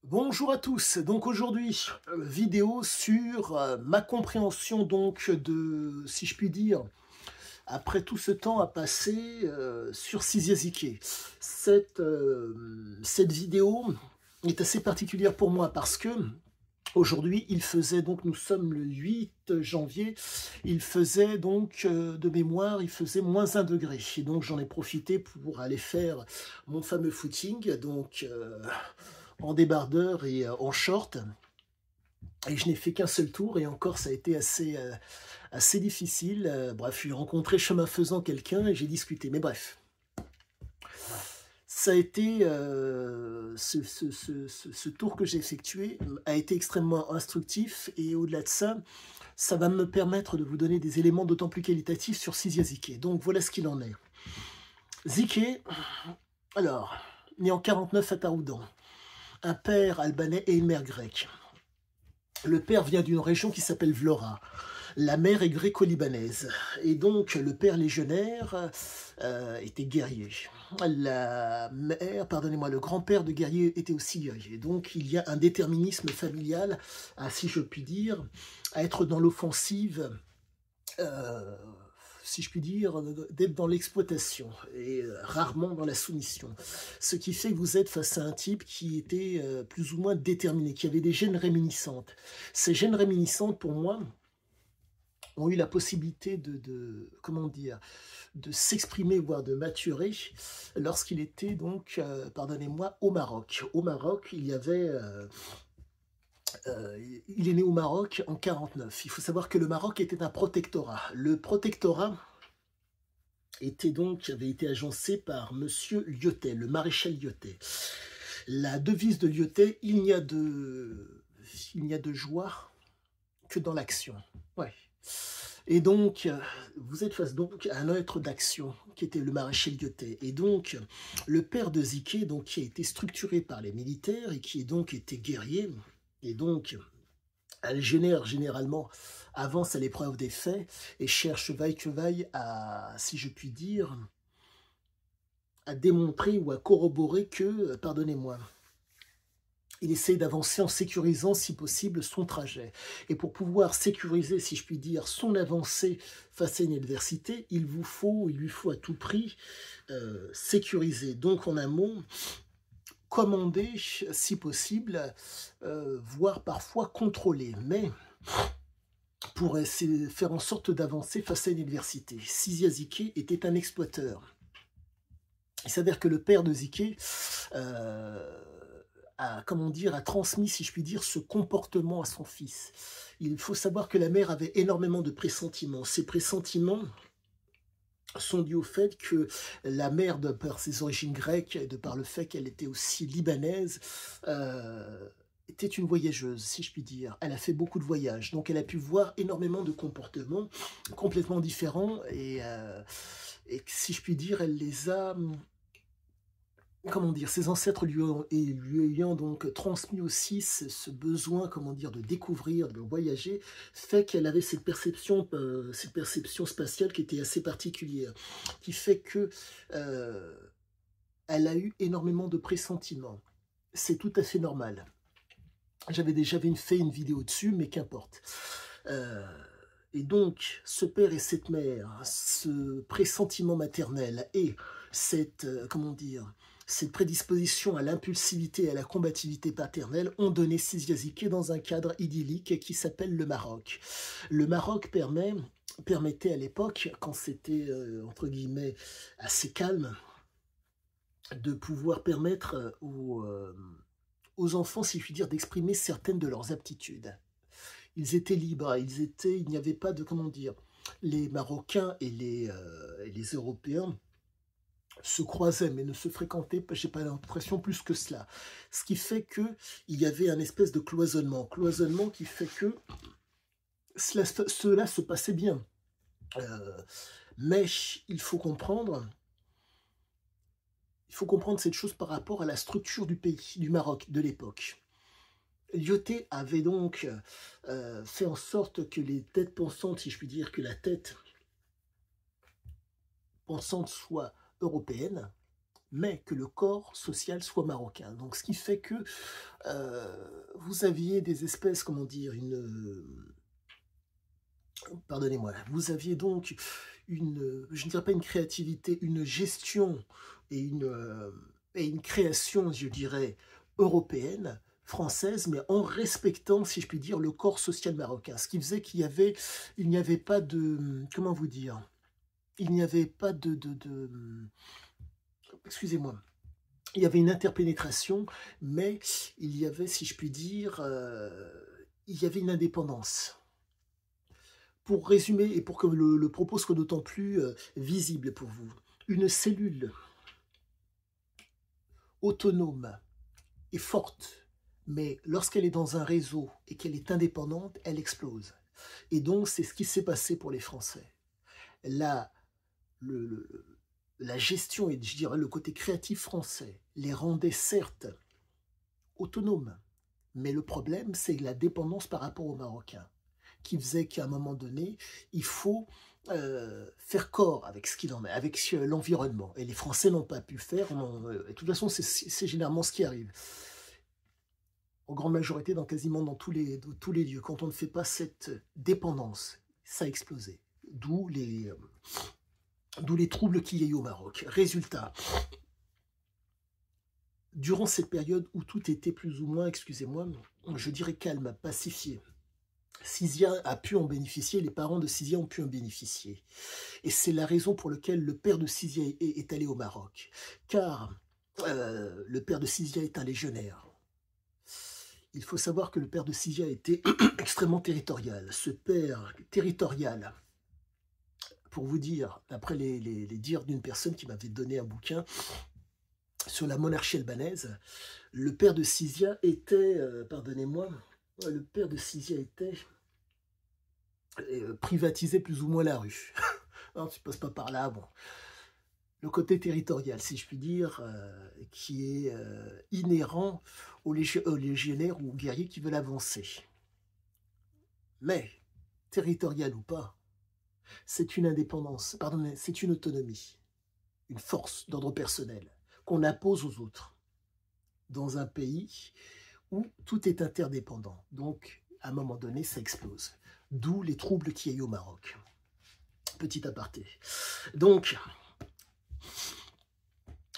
Bonjour à tous, donc aujourd'hui, vidéo sur ma compréhension donc de, si je puis dire, après tout ce temps à passer sur Cysiazike. Cette vidéo est assez particulière pour moi parce que aujourd'hui il faisait donc, nous sommes le 8 janvier, il faisait donc de mémoire, il faisait -1 degré. Et donc j'en ai profité pour aller faire mon fameux footing, donc en débardeur et en short. Et je n'ai fait qu'un seul tour, et encore ça a été assez difficile. Bref, j'ai rencontré chemin faisant quelqu'un et j'ai discuté. Mais bref, ça a été, ce tour que j'ai effectué a été extrêmement instructif, et au-delà de ça, ça va me permettre de vous donner des éléments d'autant plus qualitatifs sur Cysiazike. Donc voilà ce qu'il en est. Zike, alors, né en 49 à Taroudan, un père albanais et une mère grecque. Le père vient d'une région qui s'appelle Vlora. La mère est gréco-libanaise. Et donc, le père légionnaire était guerrier. La mère, pardonnez-moi, le grand-père de guerrier était aussi guerrier. Donc, il y a un déterminisme familial, si je puis dire, à être dans l'offensive, si je puis dire, d'être dans l'exploitation et rarement dans la soumission. Ce qui fait que vous êtes face à un type qui était plus ou moins déterminé, qui avait des gènes réminiscentes. Ces gènes réminiscentes, pour moi, ont eu la possibilité comment dire, de s'exprimer, voire de maturer, lorsqu'il était donc, pardonnez-moi, au Maroc. Au Maroc, il y avait... il est né au Maroc en 49. Il faut savoir que le Maroc était un protectorat. Le protectorat avait été agencé par Monsieur Lyotet, le maréchal Lyotet. La devise de Lyotet, il n'y a de joie que dans l'action. Ouais. Et donc, vous êtes face donc à un être d'action, qui était le maréchal Lyotet. Et donc, le père de Zike, donc, qui a été structuré par les militaires et qui donc était guerrier, et donc, un légionnaire, généralement, avance à l'épreuve des faits et cherche vaille que vaille à, si je puis dire, à démontrer ou à corroborer que, pardonnez-moi, il essaie d'avancer en sécurisant, si possible, son trajet. Et pour pouvoir sécuriser, si je puis dire, son avancée face à une adversité, il lui faut à tout prix sécuriser. Donc, en un mot, commander, si possible, voire parfois contrôler, mais pour essayer de faire en sorte d'avancer face à une adversité. Cysiazike était un exploiteur. Il s'avère que le père de Zike a transmis, si je puis dire, ce comportement à son fils. Il faut savoir que la mère avait énormément de pressentiments. Ces pressentiments sont dus au fait que la mère, de par ses origines grecques, de par le fait qu'elle était aussi libanaise, était une voyageuse, si je puis dire. Elle a fait beaucoup de voyages, donc elle a pu voir énormément de comportements complètement différents, et si je puis dire, elle les a... Comment dire, ses ancêtres lui ayant donc transmis aussi ce besoin, comment dire, de découvrir, de voyager, fait qu'elle avait cette perception spatiale qui était assez particulière, qui fait que elle a eu énormément de pressentiments. C'est tout à fait normal. J'avais déjà fait une vidéo dessus, mais qu'importe. Et donc, ce père et cette mère, ce pressentiment maternel et cette, comment dire, cette prédisposition à l'impulsivité et à la combativité paternelle ont donné Cysiazike dans un cadre idyllique qui s'appelle le Maroc. Le Maroc permettait à l'époque, quand c'était, entre guillemets, assez calme, de pouvoir permettre aux enfants, si je puis dire, d'exprimer certaines de leurs aptitudes. Ils étaient libres, il n'y avait pas de, comment dire, les Marocains et les Européens se croisaient, mais ne se fréquentaient pas, j'ai pas l'impression, plus que cela. Ce qui fait que il y avait un espèce de cloisonnement qui fait que cela se passait bien. Mais il faut comprendre cette chose par rapport à la structure du pays, du Maroc de l'époque. Lyotet avait donc fait en sorte que les têtes pensantes, si je puis dire, que la tête pensante soit européenne, mais que le corps social soit marocain. Donc, ce qui fait que vous aviez des espèces, comment dire, pardonnez-moi, vous aviez donc je ne dirais pas une créativité, une gestion et une création, je dirais, européenne, française, mais en respectant, si je puis dire, le corps social marocain. Ce qui faisait il n'y avait pas de, comment vous dire, il n'y avait pas excusez-moi, il y avait une interpénétration, mais il y avait, si je puis dire, il y avait une indépendance. Pour résumer et pour que le propos soit d'autant plus visible pour vous, une cellule autonome est forte, mais lorsqu'elle est dans un réseau et qu'elle est indépendante, elle explose. Et donc, c'est ce qui s'est passé pour les Français. Là, la gestion et je dirais le côté créatif français les rendait certes autonomes, mais le problème, c'est la dépendance par rapport aux Marocains, qui faisait qu'à un moment donné, il faut faire corps avec ce qu'il en est, avec l'environnement. Et les Français n'ont pas pu le faire. De toute façon, c'est généralement ce qui arrive. En grande majorité, quasiment dans tous les lieux, quand on ne fait pas cette dépendance, ça a explosé. D'où les troubles qu'il y a eu au Maroc. Résultat, durant cette période où tout était plus ou moins, excusez-moi, je dirais calme, pacifié, Sizia a pu en bénéficier, les parents de Sizia ont pu en bénéficier. Et c'est la raison pour laquelle le père de Sizia est allé au Maroc. Car le père de Sizia est un légionnaire. Il faut savoir que le père de Sizia était extrêmement territorial. Ce père territorial, pour vous dire, d'après les dires d'une personne qui m'avait donné un bouquin sur la monarchie albanaise, le père de Sizia était, pardonnez-moi, le père de Sizia était privatisé plus ou moins la rue. Non, tu passes pas par là, bon. Le côté territorial, si je puis dire, qui est inhérent aux légionnaires ou aux guerriers qui veulent avancer. Mais, territorial ou pas, c'est une indépendance, pardon, c'est une autonomie, une force d'ordre personnel qu'on impose aux autres dans un pays où tout est interdépendant. Donc, à un moment donné, ça explose. D'où les troubles qu'il y a eu au Maroc. Petit aparté. Donc,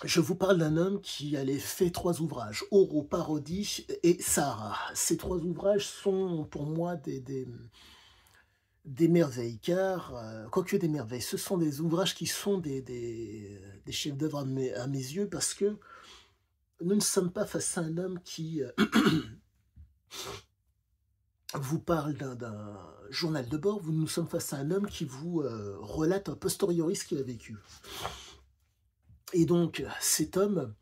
je vous parle d'un homme qui a fait 3 ouvrages, Oro, Parodie et Sahara. Ces 3 ouvrages sont pour moi des merveilles, car, quoique des merveilles, ce sont des ouvrages qui sont des chefs-d'œuvre à mes yeux, parce que nous ne sommes pas face à un homme qui vous parle d'un journal de bord, nous sommes face à un homme qui vous relate a posteriori ce qu'il a vécu. Et donc, cet homme,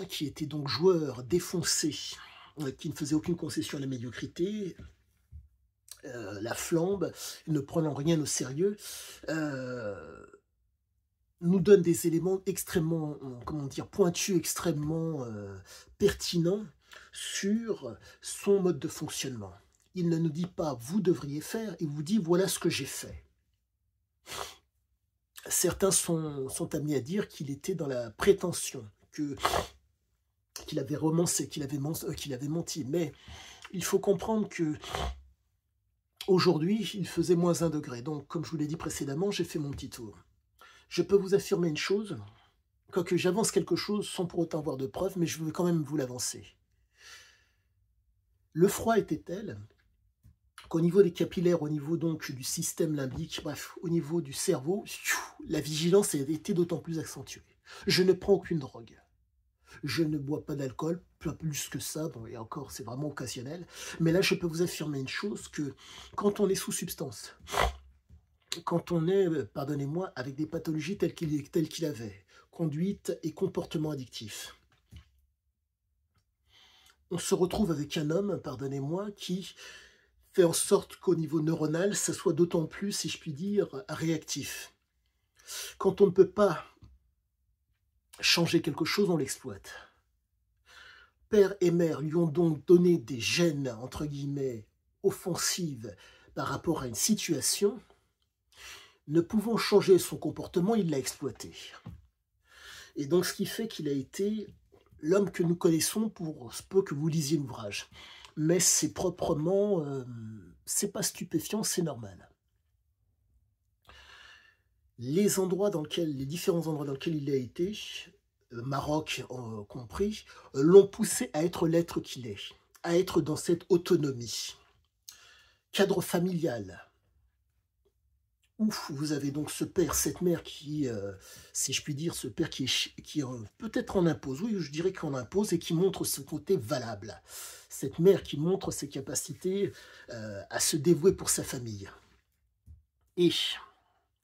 qui était donc joueur défoncé, qui ne faisait aucune concession à la médiocrité, la flambe, ne prenant rien au sérieux, nous donne des éléments extrêmement, comment dire, pointus, extrêmement pertinents sur son mode de fonctionnement. Il ne nous dit pas « vous devriez faire », il vous dit « voilà ce que j'ai fait ». Certains sont amenés à dire qu'il était dans la prétention, qu'il avait romancé, qu'il avait menti. Mais il faut comprendre que aujourd'hui, il faisait moins 1 degré. Donc, comme je vous l'ai dit précédemment, j'ai fait mon petit tour. Je peux vous affirmer une chose, quoique j'avance quelque chose sans pour autant avoir de preuves, mais je veux quand même vous l'avancer. Le froid était tel qu'au niveau des capillaires, au niveau donc du système limbique, bref, au niveau du cerveau, la vigilance a été d'autant plus accentuée. Je ne prends aucune drogue. Je ne bois pas d'alcool, pas plus que ça, bon, et encore, c'est vraiment occasionnel. Mais là, je peux vous affirmer une chose, que quand on est sous substance, quand on est, pardonnez-moi, avec des pathologies telles qu'il avait, conduite et comportement addictif, on se retrouve avec un homme, pardonnez-moi, qui fait en sorte qu'au niveau neuronal, ça soit d'autant plus, si je puis dire, réactif. Quand on ne peut pas changer quelque chose, on l'exploite. Père et mère lui ont donc donné des gènes, entre guillemets, offensives par rapport à une situation. Ne pouvant changer son comportement, il l'a exploité. Et donc, ce qui fait qu'il a été l'homme que nous connaissons pour ce peu que vous lisiez l'ouvrage. Mais c'est proprement, c'est pas stupéfiant, c'est normal. Les différents endroits dans lesquels il a été, Maroc compris, l'ont poussé à être l'être qu'il est, à être dans cette autonomie. Cadre familial, où vous avez donc ce père, cette mère qui, si je puis dire, ce père qui peut-être en impose, oui, je dirais qu'en impose et qui montre ce côté valable. Cette mère qui montre ses capacités à se dévouer pour sa famille. Et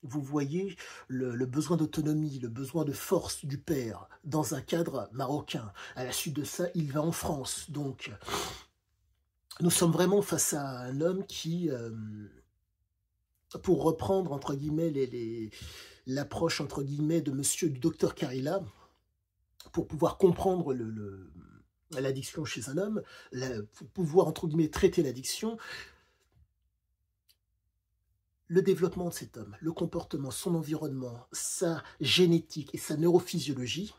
vous voyez le besoin d'autonomie, le besoin de force du père dans un cadre marocain. À la suite de ça, il va en France. Donc, nous sommes vraiment face à un homme qui, pour reprendre, entre guillemets, l'approche, entre guillemets, de monsieur du docteur Carilla, pour pouvoir comprendre l'addiction chez un homme, pour pouvoir, entre guillemets, traiter l'addiction, le développement de cet homme, le comportement, son environnement, sa génétique et sa neurophysiologie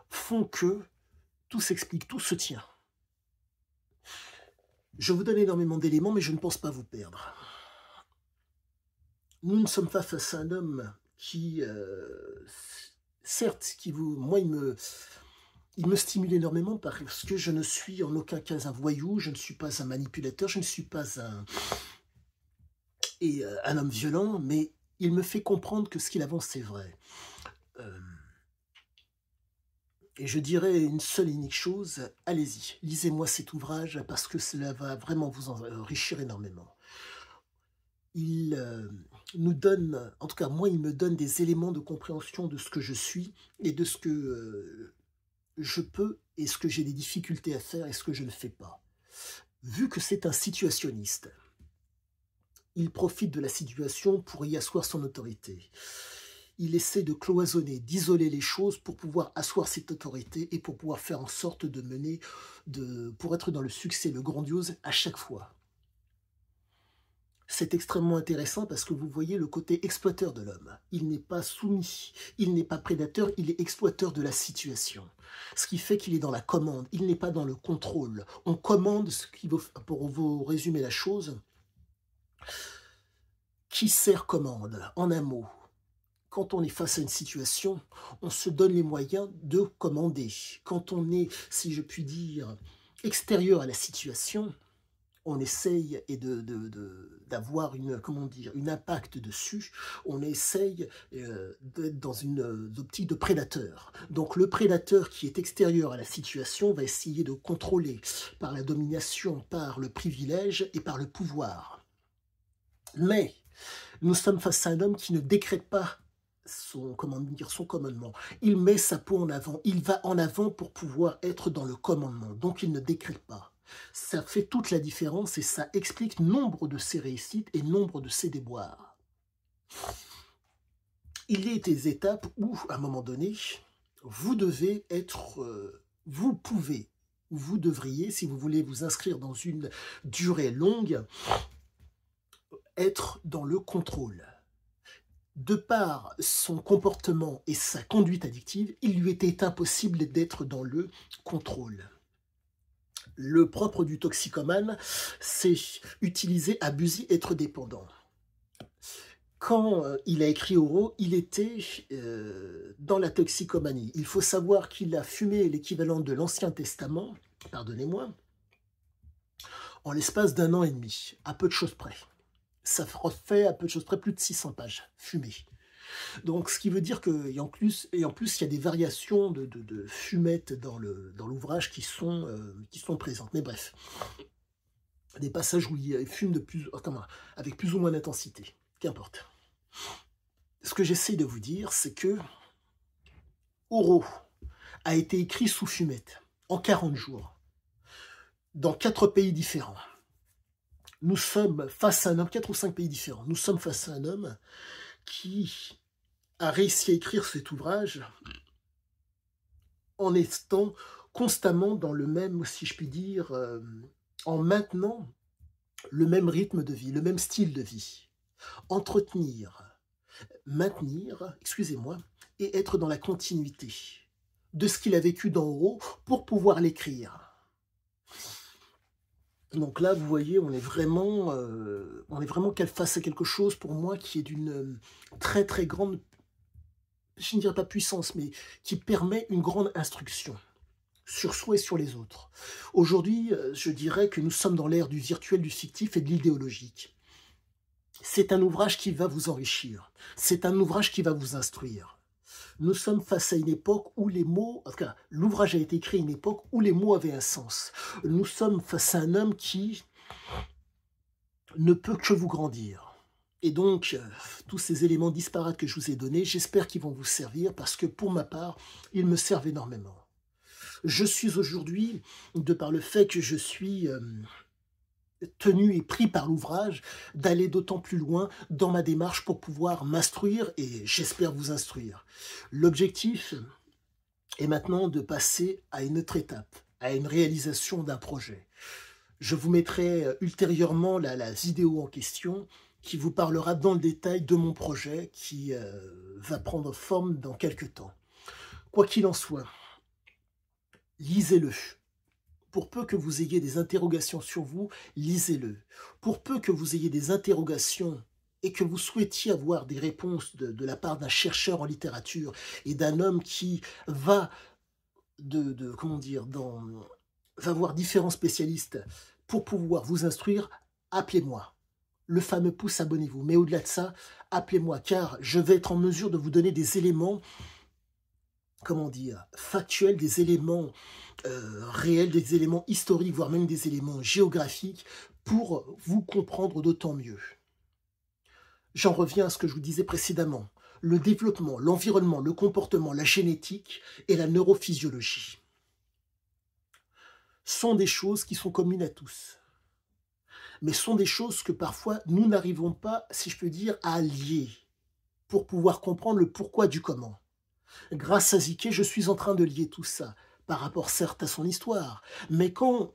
font que tout s'explique, tout se tient. Je vous donne énormément d'éléments, mais je ne pense pas vous perdre. Nous ne sommes pas face à un homme qui, certes, moi, il me stimule énormément parce que je ne suis en aucun cas un voyou, je ne suis pas un manipulateur, je ne suis pas un homme violent, mais il me fait comprendre que ce qu'il avance, c'est vrai. Et je dirais une seule et unique chose, allez-y, lisez-moi cet ouvrage parce que cela va vraiment vous enrichir énormément. Il nous donne, en tout cas moi, il me donne des éléments de compréhension de ce que je suis et de ce que je peux et ce que j'ai des difficultés à faire et ce que je ne fais pas. Vu que c'est un situationniste, il profite de la situation pour y asseoir son autorité. Il essaie de cloisonner, d'isoler les choses pour pouvoir asseoir cette autorité et pour pouvoir faire en sorte de mener, pour être dans le succès, le grandiose à chaque fois. C'est extrêmement intéressant parce que vous voyez le côté exploiteur de l'homme. Il n'est pas soumis, il n'est pas prédateur, il est exploiteur de la situation. Ce qui fait qu'il est dans la commande, il n'est pas dans le contrôle. On commande ce qui vaut, pour vous résumer la chose, qui sert commande, en un mot. Quand on est face à une situation, on se donne les moyens de commander. Quand on est, si je puis dire, extérieur à la situation, on essaye d'avoir une impact dessus, on essaye d'être dans une optique de prédateur. Donc le prédateur qui est extérieur à la situation va essayer de contrôler par la domination, par le privilège et par le pouvoir. Mais nous sommes face à un homme qui ne décrète pas son commandement. Il met sa peau en avant, il va en avant pour pouvoir être dans le commandement, donc il ne décrète pas. Ça fait toute la différence et ça explique nombre de ses réussites et nombre de ses déboires. Il y a des étapes où, à un moment donné, vous devez être, vous pouvez, ou vous devriez, si vous voulez vous inscrire dans une durée longue, être dans le contrôle. De par son comportement et sa conduite addictive, il lui était impossible d'être dans le contrôle. Le propre du toxicomane, c'est utiliser, abuser, être dépendant. Quand il a écrit Oro, il était dans la toxicomanie. Il faut savoir qu'il a fumé l'équivalent de l'Ancien Testament, pardonnez-moi, en l'espace d'1 an et demi, à peu de choses près. Ça fait à peu de choses près plus de 600 pages fumées. Donc, ce qui veut dire que, en plus, il y a des variations de fumettes dans l'ouvrage qui sont présentes. Mais bref, des passages où il fume avec plus ou moins d'intensité. Qu'importe. Ce que j'essaie de vous dire, c'est que Oro a été écrit sous fumette, en 40 jours, dans 4 pays différents. Nous sommes face à un homme, 4 ou 5 pays différents, nous sommes face à un homme qui a réussi à écrire cet ouvrage en étant constamment dans le même, si je puis dire, en maintenant le même rythme de vie, le même style de vie. Maintenir, et être dans la continuité de ce qu'il a vécu d'en haut pour pouvoir l'écrire. Donc là, vous voyez, on est vraiment face à quelque chose pour moi qui est d'une très très grande, je ne dirais pas puissance, mais qui permet une grande instruction sur soi et sur les autres. Aujourd'hui, je dirais que nous sommes dans l'ère du virtuel, du fictif et de l'idéologique. C'est un ouvrage qui va vous enrichir. C'est un ouvrage qui va vous instruire. Nous sommes face à une époque où les mots, en tout cas, l'ouvrage a été écrit à une époque où les mots avaient un sens. Nous sommes face à un homme qui ne peut que vous grandir. Et donc, tous ces éléments disparates que je vous ai donnés, j'espère qu'ils vont vous servir parce que pour ma part, ils me servent énormément. Je suis aujourd'hui, de par le fait que je suis tenu et pris par l'ouvrage, d'aller d'autant plus loin dans ma démarche pour pouvoir m'instruire et j'espère vous instruire. L'objectif est maintenant de passer à une autre étape, à une réalisation d'un projet. Je vous mettrai ultérieurement la vidéo en question qui vous parlera dans le détail de mon projet qui va prendre forme dans quelques temps. Quoi qu'il en soit, lisez-le. Pour peu que vous ayez des interrogations sur vous, lisez-le. Pour peu que vous ayez des interrogations et que vous souhaitiez avoir des réponses de la part d'un chercheur en littérature et d'un homme qui va va voir différents spécialistes pour pouvoir vous instruire, appelez-moi. Le fameux pouce, abonnez-vous. Mais au-delà de ça, appelez-moi car je vais être en mesure de vous donner des éléments factuels, des éléments réels, des éléments historiques, voire même des éléments géographiques pour vous comprendre d'autant mieux. J'en reviens à ce que je vous disais précédemment. Le développement, l'environnement, le comportement, la génétique et la neurophysiologie sont des choses qui sont communes à tous. Mais sont des choses que parfois nous n'arrivons pas, si je peux dire, à lier pour pouvoir comprendre le pourquoi du comment. Grâce à Ziké, je suis en train de lier tout ça, par rapport certes à son histoire, mais quand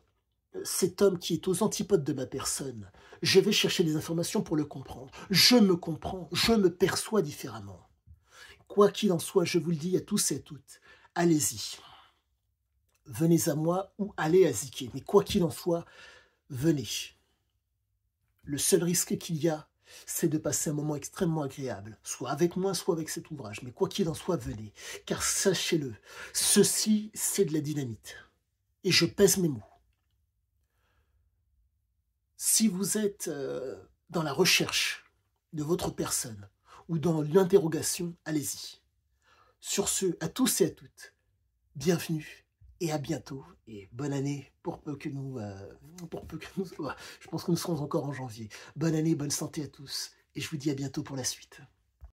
cet homme qui est aux antipodes de ma personne, je vais chercher des informations pour le comprendre. Je me comprends, je me perçois différemment. Quoi qu'il en soit, je vous le dis à tous et à toutes, allez-y. Venez à moi ou allez à Ziké, mais quoi qu'il en soit, venez. Le seul risque qu'il y a, c'est de passer un moment extrêmement agréable, soit avec moi, soit avec cet ouvrage. Mais quoi qu'il en soit, venez, car sachez-le, ceci, c'est de la dynamite. Et je pèse mes mots. Si vous êtes dans la recherche de votre personne ou dans l'interrogation, allez-y. Sur ce, à tous et à toutes, bienvenue et à bientôt. Et bonne année pour peu que nous... je pense que nous serons encore en janvier. Bonne année, bonne santé à tous. Et je vous dis à bientôt pour la suite.